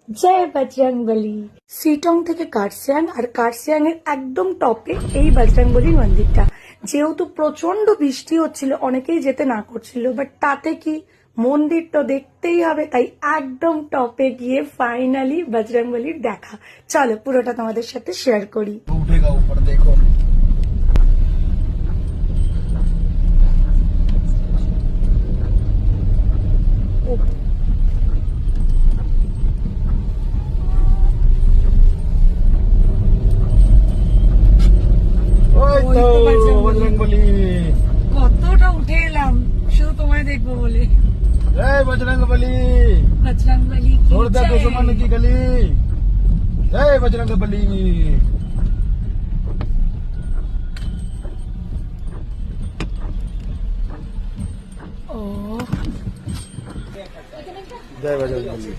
জয় বজরংবলী। সিটং থেকে কার্সিয়াং, আর কার্সিয়াং এর একদম টপে এই বজরংবলী মন্দিরটা। যেহেতু প্রচন্ড বৃষ্টি হচ্ছিল, অনেকেই যেতে না করছিল, বাট তাতে কি, মন্দির তো দেখতেই হবে, তাই একদম টপে গিয়ে ফাইনালি বজরংবলীর দেখা। চলো পুরোটা তোমাদের সাথে শেয়ার করি। উঠেগা উপর দেখো। বজরংবলী কতটা উঠে এলাম শুধু তোমায় দেখবো বলে। জয় বজরংবলী। বজরংবলী छोड़ दे दुश्मन की गली। जय बजरंगबली। ও जय बजरंगबली।